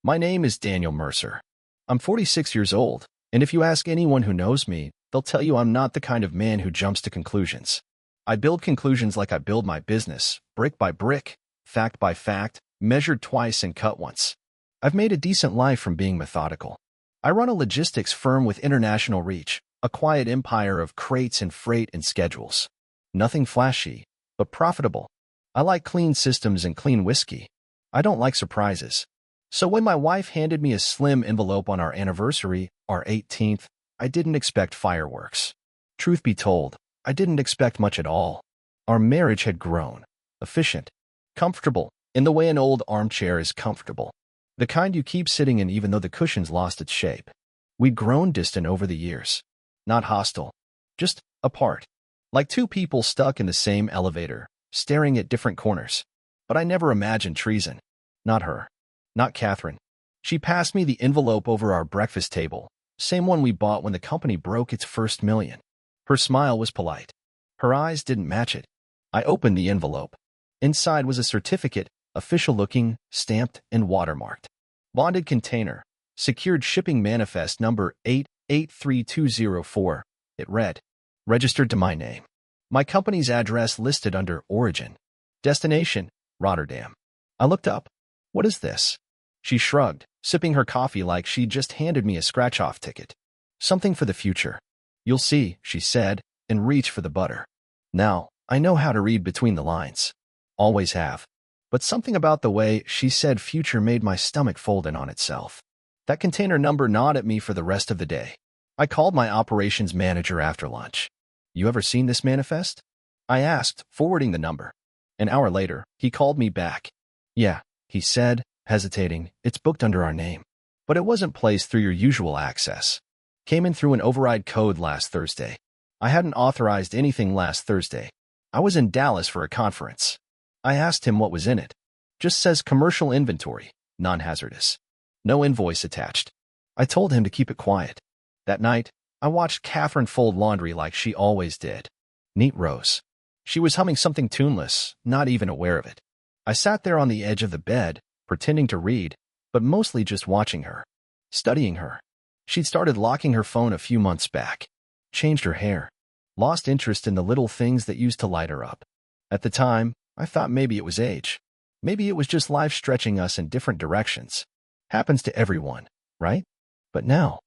My name is Daniel Mercer. I'm 46 years old, and if you ask anyone who knows me, they'll tell you I'm not the kind of man who jumps to conclusions. I build conclusions like I build my business, brick by brick, fact by fact, measured twice and cut once. I've made a decent life from being methodical. I run a logistics firm with international reach, a quiet empire of crates and freight and schedules. Nothing flashy, but profitable. I like clean systems and clean whiskey. I don't like surprises. So when my wife handed me a slim envelope on our anniversary, our 18th, I didn't expect fireworks. Truth be told, I didn't expect much at all. Our marriage had grown. Efficient. Comfortable, in the way an old armchair is comfortable. The kind you keep sitting in even though the cushion's lost its shape. We'd grown distant over the years. Not hostile. Just apart. Like two people stuck in the same elevator, staring at different corners. But I never imagined treason. Not her. Not Catherine. She passed me the envelope over our breakfast table, same one we bought when the company broke its first million. Her smile was polite. Her eyes didn't match it. I opened the envelope. Inside was a certificate, official-looking, stamped, and watermarked. Bonded container. Secured shipping manifest number 883204. It read. Registered to my name. My company's address listed under Origin. Destination, Rotterdam. I looked up. What is this? She shrugged, sipping her coffee like she'd just handed me a scratch-off ticket. Something for the future. You'll see, she said, and reached for the butter. Now, I know how to read between the lines. Always have. But something about the way she said future made my stomach fold in on itself. That container number gnawed at me for the rest of the day. I called my operations manager after lunch. You ever seen this manifest? I asked, forwarding the number. An hour later, he called me back. Yeah, he said, hesitating, it's booked under our name. But it wasn't placed through your usual access. Came in through an override code last Thursday. I hadn't authorized anything last Thursday. I was in Dallas for a conference. I asked him what was in it. Just says commercial inventory, non-hazardous. No invoice attached. I told him to keep it quiet. That night, I watched Catherine fold laundry like she always did. Neat rows. She was humming something tuneless, not even aware of it. I sat there on the edge of the bed, pretending to read, but mostly just watching her. Studying her. She'd started locking her phone a few months back. Changed her hair. Lost interest in the little things that used to light her up. At the time, I thought maybe it was age. Maybe it was just life stretching us in different directions. Happens to everyone, right? But now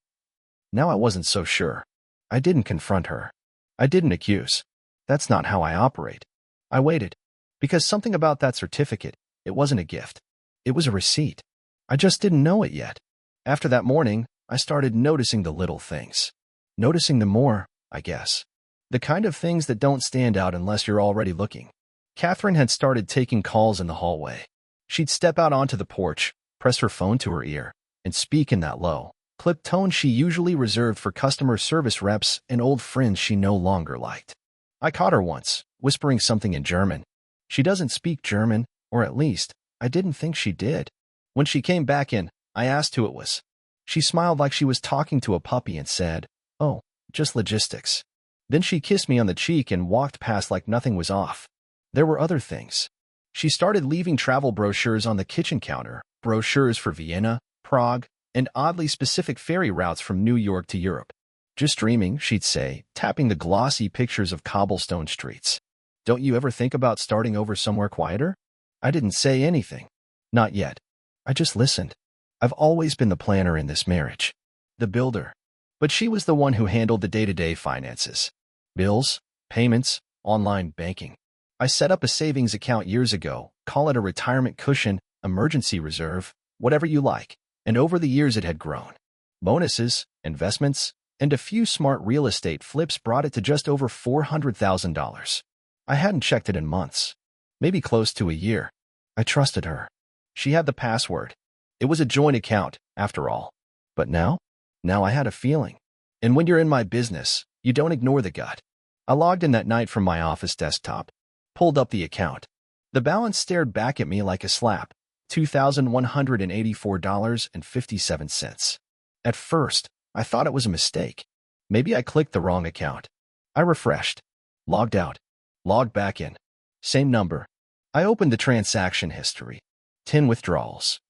I wasn't so sure. I didn't confront her. I didn't accuse. That's not how I operate. I waited. Because something about that certificate, it wasn't a gift. It was a receipt. I just didn't know it yet. After that morning, I started noticing the little things. Noticing them more, I guess. The kind of things that don't stand out unless you're already looking. Catherine had started taking calls in the hallway. She'd step out onto the porch, press her phone to her ear, and speak in that low, clipped tone she usually reserved for customer service reps and old friends she no longer liked. I caught her once, whispering something in German. She doesn't speak German, or at least, I didn't think she did. When she came back in, I asked who it was. She smiled like she was talking to a puppy and said, "Oh, just logistics." Then she kissed me on the cheek and walked past like nothing was off. There were other things. She started leaving travel brochures on the kitchen counter, brochures for Vienna, Prague, and oddly specific ferry routes from New York to Europe. Just dreaming, she'd say, tapping the glossy pictures of cobblestone streets. Don't you ever think about starting over somewhere quieter? I didn't say anything. Not yet. I just listened. I've always been the planner in this marriage. The builder. But she was the one who handled the day-to-day finances. Bills, payments, online banking. I set up a savings account years ago, call it a retirement cushion, emergency reserve, whatever you like, and over the years it had grown. Bonuses, investments, and a few smart real estate flips brought it to just over $400,000. I hadn't checked it in months, maybe close to a year. I trusted her. She had the password. It was a joint account, after all. But now I had a feeling. And when you're in my business, you don't ignore the gut. I logged in that night from my office desktop, pulled up the account. The balance stared back at me like a slap, $2,184.57. At first, I thought it was a mistake. Maybe I clicked the wrong account. I refreshed, logged out, logged back in. Same number. I opened the transaction history. 10 withdrawals.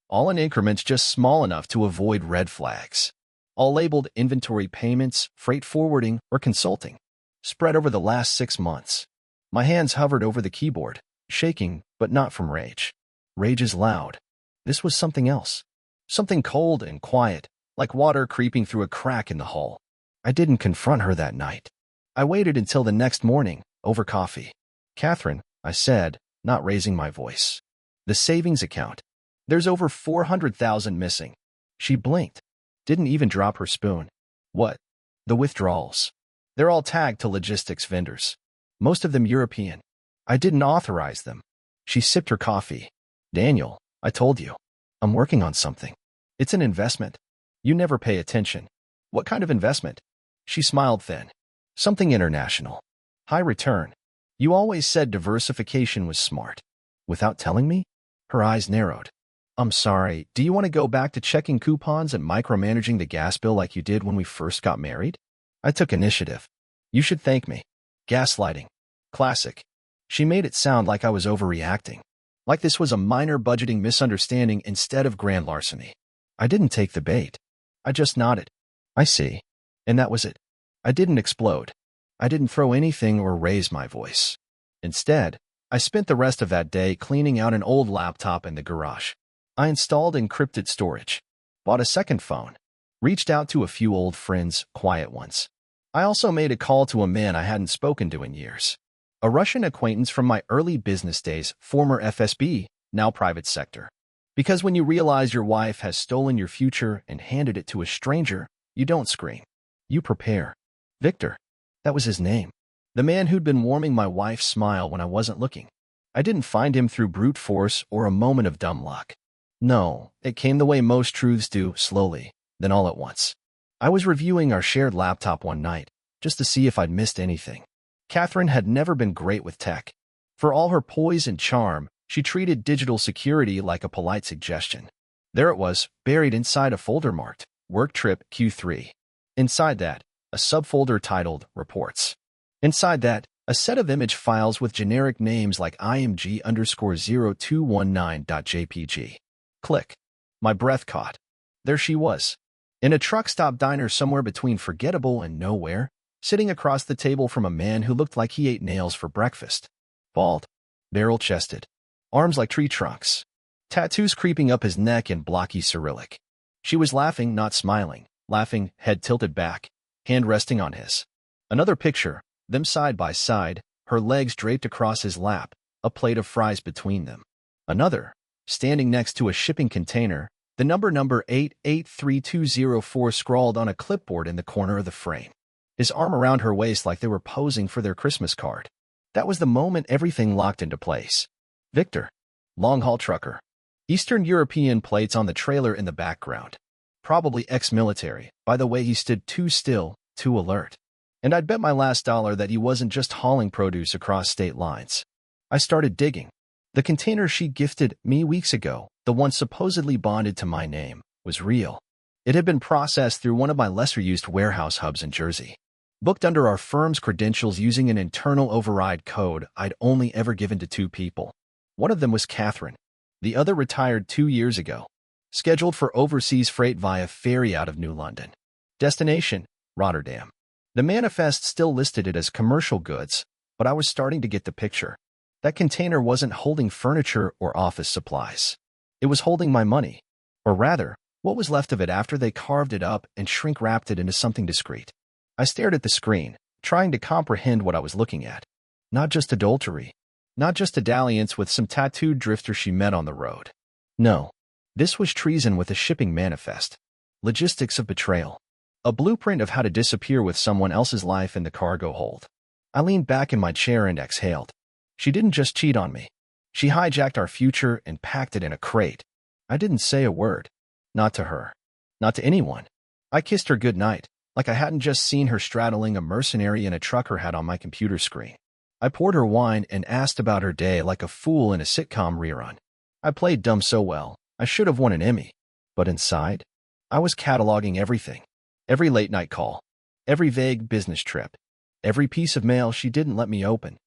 all in increments just small enough to avoid red flags, all labeled inventory payments, freight forwarding, or consulting, spread over the last 6 months. My hands hovered over the keyboard, shaking, but not from rage. Rage is loud. This was something else. Something cold and quiet, like water creeping through a crack in the hull. I didn't confront her that night. I waited until the next morning, over coffee. "Catherine," I said, not raising my voice. "The savings account. There's over 400,000 missing." She blinked. Didn't even drop her spoon. "What?" "The withdrawals. They're all tagged to logistics vendors. Most of them European. I didn't authorize them." She sipped her coffee. "Daniel, I told you. I'm working on something. It's an investment. You never pay attention." "What kind of investment?" She smiled thin. "Something international. High return. You always said diversification was smart." "Without telling me?" Her eyes narrowed. "I'm sorry, do you want to go back to checking coupons and micromanaging the gas bill like you did when we first got married?" I took initiative. "You should thank me." Gaslighting. Classic. She made it sound like I was overreacting, like this was a minor budgeting misunderstanding instead of grand larceny. I didn't take the bait. I just nodded. "I see." And that was it. I didn't explode. I didn't throw anything or raise my voice. Instead, I spent the rest of that day cleaning out an old laptop in the garage. I installed encrypted storage, bought a second phone, reached out to a few old friends, quiet ones. I also made a call to a man I hadn't spoken to in years. A Russian acquaintance from my early business days, former FSB, now private sector. Because when you realize your wife has stolen your future and handed it to a stranger, you don't scream. You prepare. Victor. That was his name. The man who'd been warming my wife's smile when I wasn't looking. I didn't find him through brute force or a moment of dumb luck. No, it came the way most truths do, slowly, then all at once. I was reviewing our shared laptop one night, just to see if I'd missed anything. Catherine had never been great with tech. For all her poise and charm, she treated digital security like a polite suggestion. There it was, buried inside a folder marked Work Trip Q3. Inside that, a subfolder titled Reports. Inside that, a set of image files with generic names like img_0219.jpg. Click. My breath caught. There she was. In a truck stop diner somewhere between forgettable and nowhere, sitting across the table from a man who looked like he ate nails for breakfast. Bald. Barrel-chested. Arms like tree trunks. Tattoos creeping up his neck in blocky Cyrillic. She was laughing, not smiling. Laughing, head tilted back, hand resting on his. Another picture, them side by side, her legs draped across his lap, a plate of fries between them. Another, standing next to a shipping container, the number 883204 scrawled on a clipboard in the corner of the frame. His arm around her waist like they were posing for their Christmas card. That was the moment everything locked into place. Victor. Long-haul trucker. Eastern European plates on the trailer in the background. Probably ex-military, by the way he stood too still, too alert. And I'd bet my last dollar that he wasn't just hauling produce across state lines. I started digging. The container she gifted me weeks ago, the one supposedly bonded to my name, was real. It had been processed through one of my lesser-used warehouse hubs in Jersey. Booked under our firm's credentials using an internal override code I'd only ever given to 2 people. One of them was Catherine. The other retired 2 years ago. Scheduled for overseas freight via ferry out of New London. Destination, Rotterdam. The manifest still listed it as commercial goods, but I was starting to get the picture. That container wasn't holding furniture or office supplies. It was holding my money. Or rather, what was left of it after they carved it up and shrink-wrapped it into something discreet. I stared at the screen, trying to comprehend what I was looking at. Not just adultery. Not just a dalliance with some tattooed drifter she met on the road. No. This was treason with a shipping manifest. Logistics of betrayal. A blueprint of how to disappear with someone else's life in the cargo hold. I leaned back in my chair and exhaled. She didn't just cheat on me. She hijacked our future and packed it in a crate. I didn't say a word. Not to her. Not to anyone. I kissed her goodnight, like I hadn't just seen her straddling a mercenary in a trucker hat on my computer screen. I poured her wine and asked about her day like a fool in a sitcom rerun. I played dumb so well, I should have won an Emmy. But inside, I was cataloging everything. Every late-night call. Every vague business trip. Every piece of mail she didn't let me open.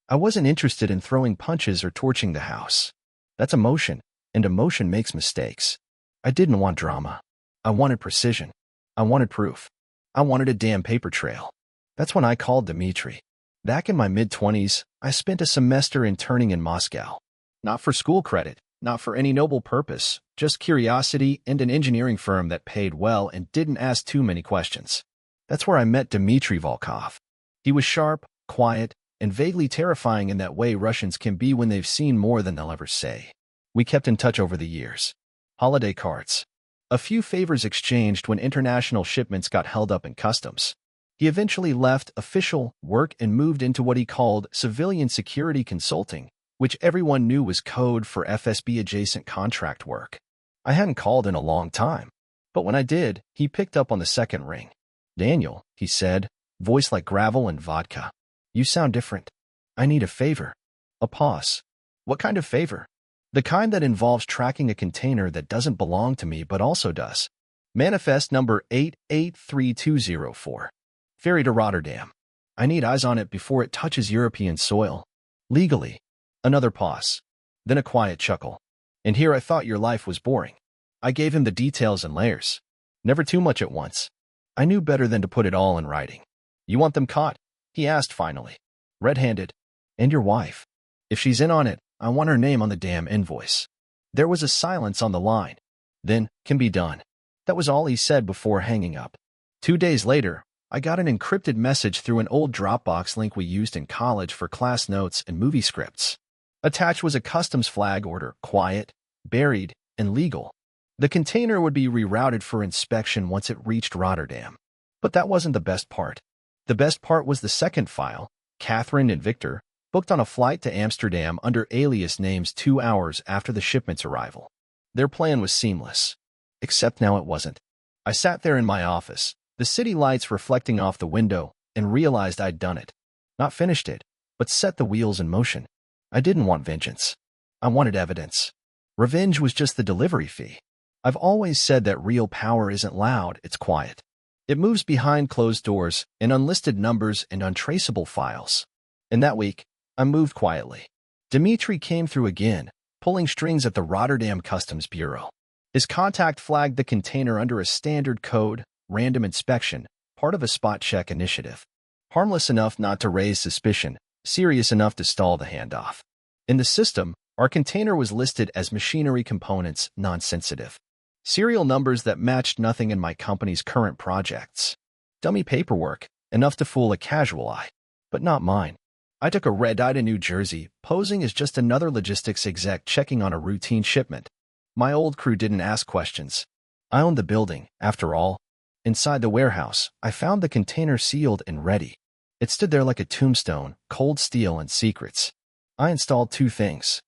I wasn't interested in throwing punches or torching the house. That's emotion. and emotion makes mistakes. I didn't want drama. I wanted precision. I wanted proof. I wanted a damn paper trail. That's when I called Dmitry. Back in my mid-20s, I spent a semester interning in Moscow. Not for school credit, not for any noble purpose, just curiosity and an engineering firm that paid well and didn't ask too many questions. That's where I met Dmitry Volkov. He was sharp, quiet, and vaguely terrifying in that way Russians can be when they've seen more than they'll ever say. We kept in touch over the years. Holiday cards. A few favors exchanged when international shipments got held up in customs. He eventually left official work and moved into what he called civilian security consulting, which everyone knew was code for FSB-adjacent contract work. I hadn't called in a long time, but when I did, he picked up on the second ring. "Daniel," he said, voice like gravel and vodka. "You sound different. I need a favor." A pause. "What kind of favor?" "The kind that involves tracking a container that doesn't belong to me but also does. Manifest number 883204. Ferry to Rotterdam. I need eyes on it before it touches European soil. Legally." Another pause. Then a quiet chuckle. "And here I thought your life was boring." I gave him the details and layers. Never too much at once. I knew better than to put it all in writing. "You want them caught?" he asked finally. "Red-handed. And your wife. If she's in on it, I want her name on the damn invoice." There was a silence on the line. Then, "Can be done." That was all he said before hanging up. 2 days later, I got an encrypted message through an old Dropbox link we used in college for class notes and movie scripts. Attached was a customs flag order, quiet, buried, and legal. The container would be rerouted for inspection once it reached Rotterdam. But that wasn't the best part. The best part was the second file. Catherine and Victor booked on a flight to Amsterdam under alias names 2 hours after the shipment's arrival. Their plan was seamless. Except now it wasn't. I sat there in my office, the city lights reflecting off the window, and realized I'd done it. Not finished it, but set the wheels in motion. I didn't want vengeance. I wanted evidence. Revenge was just the delivery fee. I've always said that real power isn't loud, it's quiet. It moves behind closed doors, in unlisted numbers and untraceable files. And that week, I moved quietly. Dmitry came through again, pulling strings at the Rotterdam Customs Bureau. His contact flagged the container under a standard code, random inspection, part of a spot check initiative. Harmless enough not to raise suspicion, serious enough to stall the handoff. In the system, our container was listed as machinery components, non-sensitive. Serial numbers that matched nothing in my company's current projects. Dummy paperwork, enough to fool a casual eye. But not mine. I took a red-eye to New Jersey, posing as just another logistics exec checking on a routine shipment. My old crew didn't ask questions. I owned the building, after all. Inside the warehouse, I found the container sealed and ready. It stood there like a tombstone, cold steel and secrets. I installed 2 things.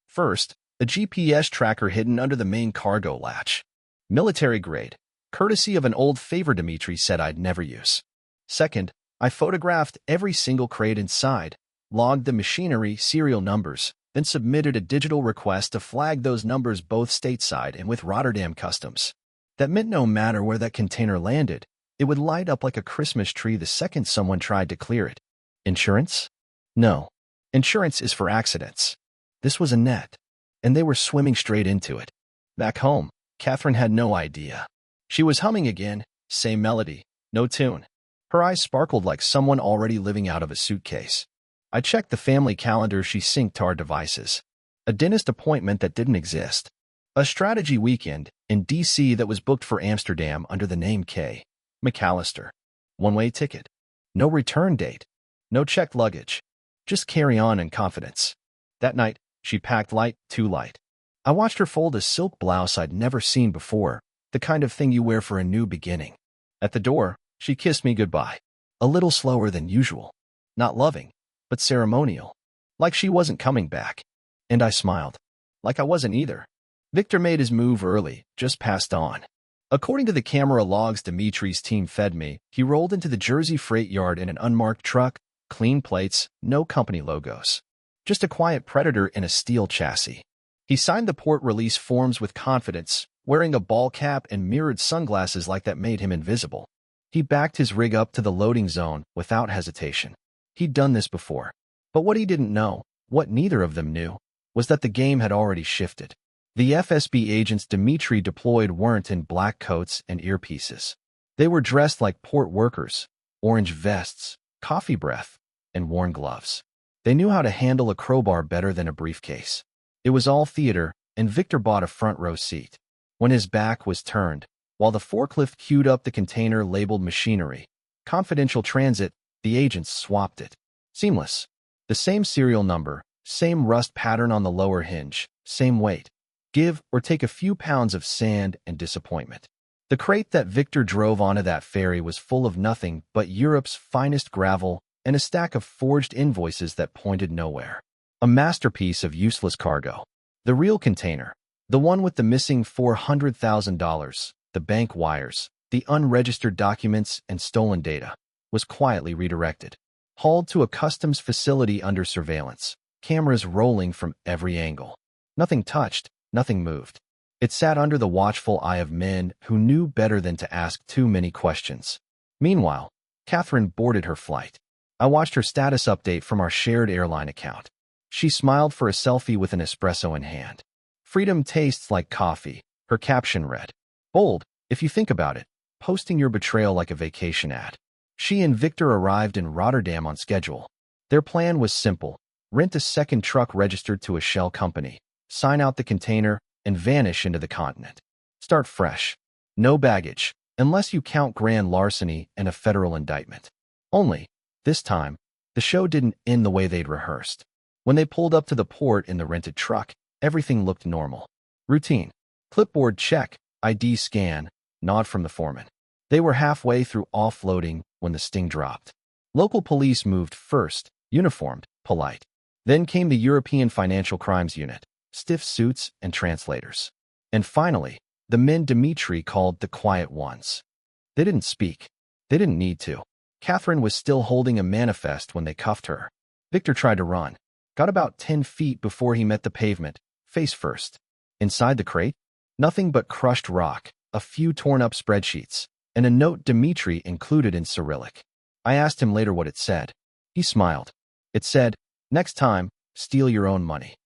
First, a GPS tracker hidden under the main cargo latch. Military grade, courtesy of an old favor Dmitry said I'd never use. Second, I photographed every single crate inside, logged the machinery serial numbers, then submitted a digital request to flag those numbers both stateside and with Rotterdam Customs. That meant no matter where that container landed, it would light up like a Christmas tree the second someone tried to clear it. Insurance? No. Insurance is for accidents. This was a net, and they were swimming straight into it. Back home, Catherine had no idea. She was humming again, same melody, no tune. Her eyes sparkled like someone already living out of a suitcase. I checked the family calendar she synced to our devices. A dentist appointment that didn't exist. A strategy weekend in D.C. that was booked for Amsterdam under the name K. McAllister. One-way ticket. No return date. No checked luggage. Just carry on in confidence. That night, she packed light, too light. I watched her fold a silk blouse I'd never seen before, the kind of thing you wear for a new beginning. At the door, she kissed me goodbye. A little slower than usual. Not loving, but ceremonial. Like she wasn't coming back. And I smiled. Like I wasn't either. Victor made his move early, just passed on. According to the camera logs Dmitry's team fed me, he rolled into the Jersey freight yard in an unmarked truck, clean plates, no company logos. Just a quiet predator in a steel chassis. He signed the port release forms with confidence, wearing a ball cap and mirrored sunglasses like that made him invisible. He backed his rig up to the loading zone without hesitation. He'd done this before. But what he didn't know, what neither of them knew, was that the game had already shifted. The FSB agents Dmitri deployed weren't in black coats and earpieces. They were dressed like port workers, orange vests, coffee breath, and worn gloves. They knew how to handle a crowbar better than a briefcase. It was all theater, and Victor bought a front row seat. When his back was turned, while the forklift queued up the container labeled machinery, confidential transit, the agents swapped it. Seamless. The same serial number, same rust pattern on the lower hinge, same weight. Give or take a few pounds of sand and disappointment. The crate that Victor drove onto that ferry was full of nothing but Europe's finest gravel and a stack of forged invoices that pointed nowhere. A masterpiece of useless cargo. The real container, the one with the missing $400,000, the bank wires, the unregistered documents and stolen data, was quietly redirected. Hauled to a customs facility under surveillance, cameras rolling from every angle. Nothing touched, nothing moved. It sat under the watchful eye of men who knew better than to ask too many questions. Meanwhile, Catherine boarded her flight. I watched her status update from our shared airline account. She smiled for a selfie with an espresso in hand. Freedom tastes like coffee, her caption read. Bold, if you think about it, posting your betrayal like a vacation ad. She and Victor arrived in Rotterdam on schedule. Their plan was simple: rent a second truck registered to a shell company, sign out the container, and vanish into the continent. Start fresh. No baggage, unless you count grand larceny and a federal indictment. Only, this time, the show didn't end the way they'd rehearsed. When they pulled up to the port in the rented truck, everything looked normal. Routine. Clipboard check, ID scan, nod from the foreman. They were halfway through offloading when the sting dropped. Local police moved first, uniformed, polite. Then came the European Financial Crimes Unit, stiff suits and translators. And finally, the men Dmitri called the quiet ones. They didn't speak. They didn't need to. Catherine was still holding a manifest when they cuffed her. Victor tried to run. Got about 10 feet before he met the pavement, face first. Inside the crate, nothing but crushed rock, a few torn-up spreadsheets, and a note Dmitri included in Cyrillic. I asked him later what it said. He smiled. It said, "Next time, steal your own money."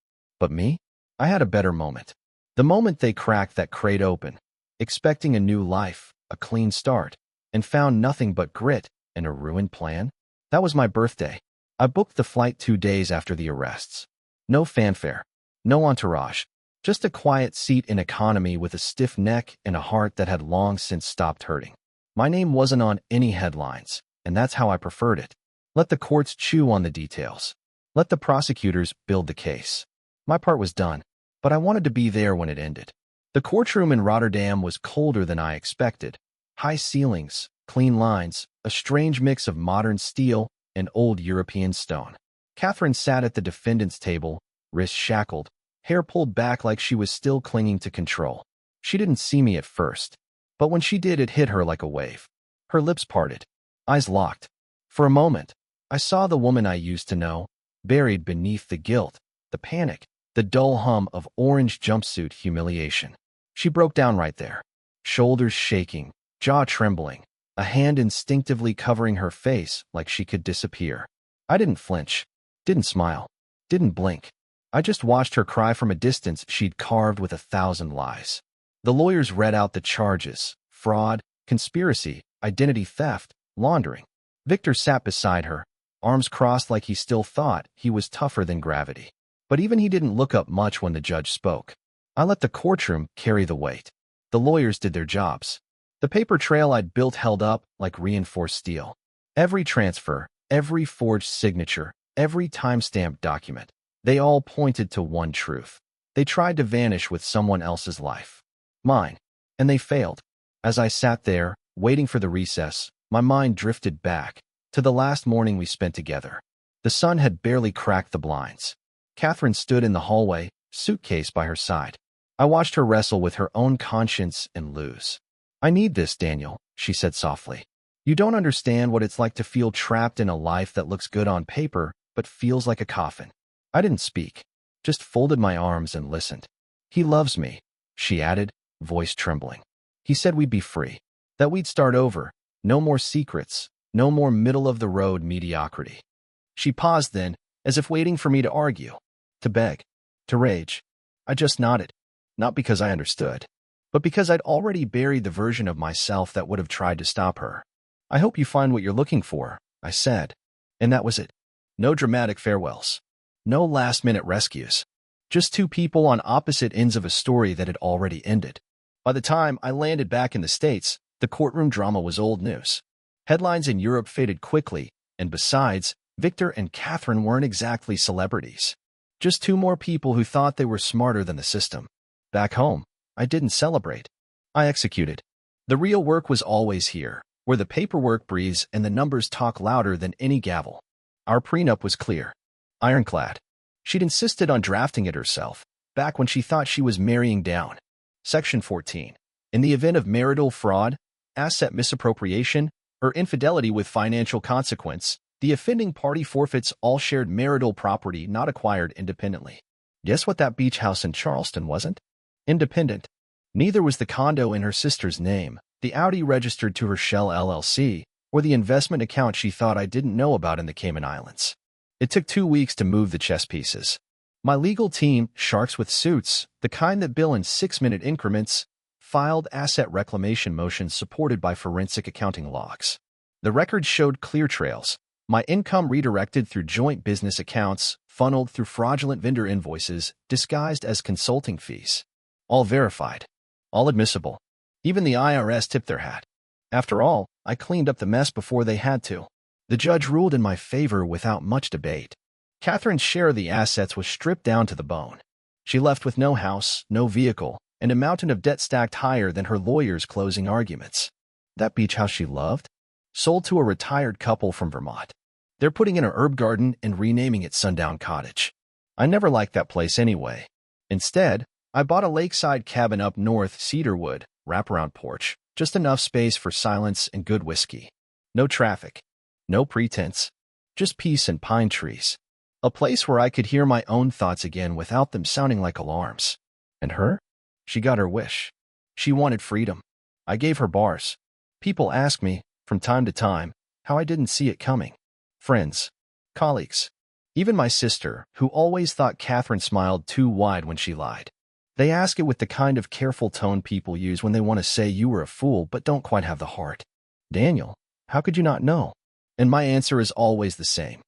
But me? I had a better moment. The moment they cracked that crate open, expecting a new life, a clean start, and found nothing but grit and a ruined plan. That was my birthday. I booked the flight 2 days after the arrests. No fanfare, no entourage, just a quiet seat in economy with a stiff neck and a heart that had long since stopped hurting. My name wasn't on any headlines, and that's how I preferred it. Let the courts chew on the details. Let the prosecutors build the case. My part was done, but I wanted to be there when it ended. The courtroom in Rotterdam was colder than I expected. High ceilings, clean lines, a strange mix of modern steel and old European stone. Catherine sat at the defendant's table, wrists shackled, hair pulled back like she was still clinging to control. She didn't see me at first, but when she did, it hit her like a wave. Her lips parted, eyes locked. For a moment, I saw the woman I used to know, buried beneath the guilt, the panic, the dull hum of orange jumpsuit humiliation. She broke down right there, shoulders shaking, jaw trembling, a hand instinctively covering her face like she could disappear. I didn't flinch, didn't smile, didn't blink. I just watched her cry from a distance she'd carved with 1,000 lies. The lawyers read out the charges: fraud, conspiracy, identity theft, laundering. Victor sat beside her, arms crossed like he still thought he was tougher than gravity. But even he didn't look up much when the judge spoke. I let the courtroom carry the weight. The lawyers did their jobs. The paper trail I'd built held up like reinforced steel. Every transfer, every forged signature, every time-stamped document, they all pointed to one truth. They tried to vanish with someone else's life. Mine. And they failed. As I sat there, waiting for the recess, my mind drifted back to the last morning we spent together. The sun had barely cracked the blinds. Catherine stood in the hallway, suitcase by her side. I watched her wrestle with her own conscience and lose. "I need this, Daniel," she said softly. "You don't understand what it's like to feel trapped in a life that looks good on paper but feels like a coffin." I didn't speak, just folded my arms and listened. "He loves me," she added, voice trembling. "He said we'd be free, that we'd start over, no more secrets, no more middle-of-the-road mediocrity." She paused then, as if waiting for me to argue, to beg, to rage. I just nodded. Not because I understood, but because I'd already buried the version of myself that would have tried to stop her. "I hope you find what you're looking for," I said. And that was it. No dramatic farewells. No last-minute rescues. Just two people on opposite ends of a story that had already ended. By the time I landed back in the States, the courtroom drama was old news. Headlines in Europe faded quickly, and besides, Victor and Catherine weren't exactly celebrities. Just two more people who thought they were smarter than the system. Back home, I didn't celebrate. I executed. The real work was always here, where the paperwork breathes and the numbers talk louder than any gavel. Our prenup was clear. Ironclad. She'd insisted on drafting it herself, back when she thought she was marrying down. Section 14. In the event of marital fraud, asset misappropriation, or infidelity with financial consequence, the offending party forfeits all shared marital property not acquired independently. Guess what that beach house in Charleston wasn't? Independent. Neither was the condo in her sister's name, the Audi registered to her Shell LLC, or the investment account she thought I didn't know about in the Cayman Islands. It took 2 weeks to move the chess pieces. My legal team, sharks with suits, the kind that bill in 6-minute increments, filed asset reclamation motions supported by forensic accounting logs. The records showed clear trails. My income redirected through joint business accounts, funneled through fraudulent vendor invoices, disguised as consulting fees. All verified. All admissible. Even the IRS tipped their hat. After all, I cleaned up the mess before they had to. The judge ruled in my favor without much debate. Catherine's share of the assets was stripped down to the bone. She left with no house, no vehicle, and a mountain of debt stacked higher than her lawyer's closing arguments. That beach house she loved? Sold to a retired couple from Vermont. They're putting in a herb garden and renaming it Sundown Cottage. I never liked that place anyway. Instead, I bought a lakeside cabin up north, cedarwood, wraparound porch, just enough space for silence and good whiskey. No traffic. No pretense. Just peace and pine trees. A place where I could hear my own thoughts again without them sounding like alarms. And her? She got her wish. She wanted freedom. I gave her bars. People ask me, from time to time, how I didn't see it coming. Friends. Colleagues. Even my sister, who always thought Catherine smiled too wide when she lied. They ask it with the kind of careful tone people use when they want to say you were a fool but don't quite have the heart. "Daniel, how could you not know?" And my answer is always the same.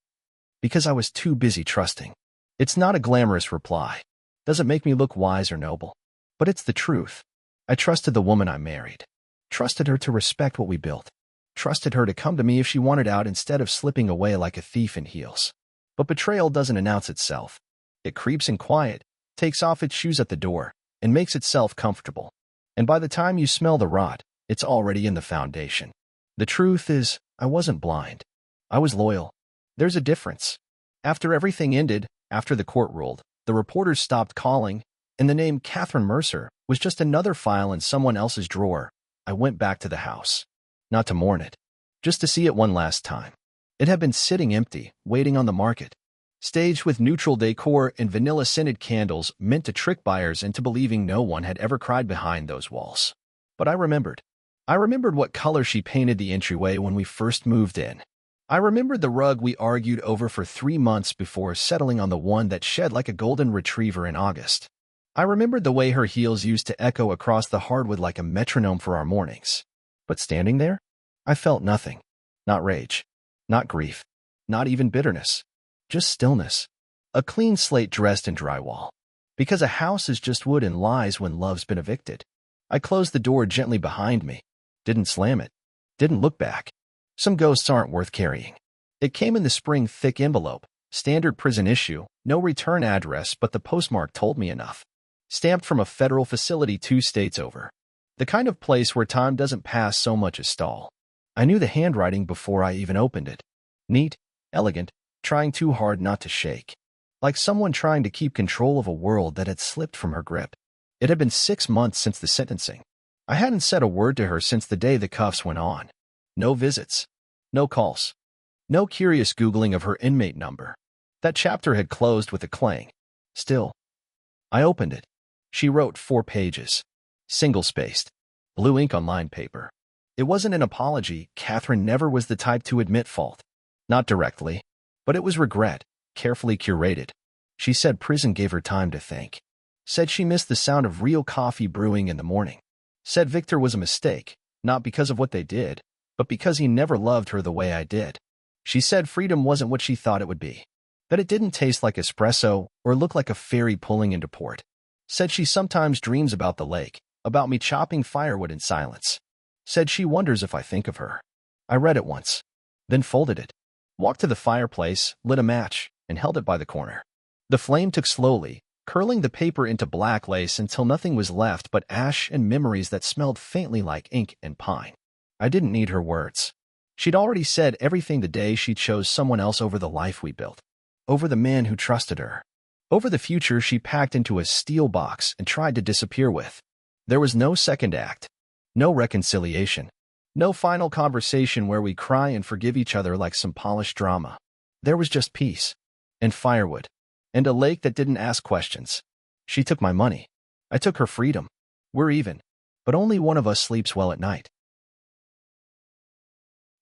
Because I was too busy trusting. It's not a glamorous reply. Doesn't make me look wise or noble. But it's the truth. I trusted the woman I married. Trusted her to respect what we built. Trusted her to come to me if she wanted out instead of slipping away like a thief in heels. But betrayal doesn't announce itself. It creeps in quiet, takes off its shoes at the door, and makes itself comfortable. And by the time you smell the rot, it's already in the foundation. The truth is, I wasn't blind. I was loyal. There's a difference. After everything ended, after the court ruled, the reporters stopped calling, and the name Daniel Mercer was just another file in someone else's drawer. I went back to the house. Not to mourn it. Just to see it one last time. It had been sitting empty, waiting on the market. Staged with neutral decor and vanilla-scented candles meant to trick buyers into believing no one had ever cried behind those walls. But I remembered. I remembered what color she painted the entryway when we first moved in. I remembered the rug we argued over for 3 months before settling on the one that shed like a golden retriever in August. I remembered the way her heels used to echo across the hardwood like a metronome for our mornings. But standing there, I felt nothing. Not rage. Not grief. Not even bitterness. Just stillness. A clean slate dressed in drywall. Because a house is just wood and lies when love's been evicted. I closed the door gently behind me. Didn't slam it. Didn't look back. Some ghosts aren't worth carrying. It came in the spring thick envelope. Standard prison issue. No return address, but the postmark told me enough. Stamped from a federal facility 2 states over. The kind of place where time doesn't pass so much as stall. I knew the handwriting before I even opened it. Neat, elegant, trying too hard not to shake. Like someone trying to keep control of a world that had slipped from her grip. It had been 6 months since the sentencing. I hadn't said a word to her since the day the cuffs went on. No visits. No calls. No curious Googling of her inmate number. That chapter had closed with a clang. Still. I opened it. She wrote 4 pages. Single-spaced. Blue ink on lined paper. It wasn't an apology. Catherine never was the type to admit fault. Not directly. But it was regret, carefully curated. She said prison gave her time to think. Said she missed the sound of real coffee brewing in the morning. Said Victor was a mistake, not because of what they did, but because he never loved her the way I did. She said freedom wasn't what she thought it would be, that it didn't taste like espresso or look like a ferry pulling into port. Said she sometimes dreams about the lake, about me chopping firewood in silence. Said she wonders if I think of her. I read it once, then folded it, walked to the fireplace, lit a match, and held it by the corner. The flame took slowly, curling the paper into black lace until nothing was left but ash and memories that smelled faintly like ink and pine. I didn't need her words. She'd already said everything the day she chose someone else over the life we built, over the man who trusted her, over the future she packed into a steel box and tried to disappear with. There was no second act, no reconciliation, no final conversation where we cry and forgive each other like some polished drama. There was just peace, and firewood, and a lake that didn't ask questions. She took my money. I took her freedom. We're even, but only one of us sleeps well at night.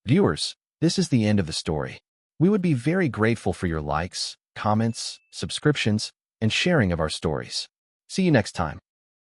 Viewers, this is the end of the story. We would be very grateful for your likes, comments, subscriptions, and sharing of our stories. See you next time.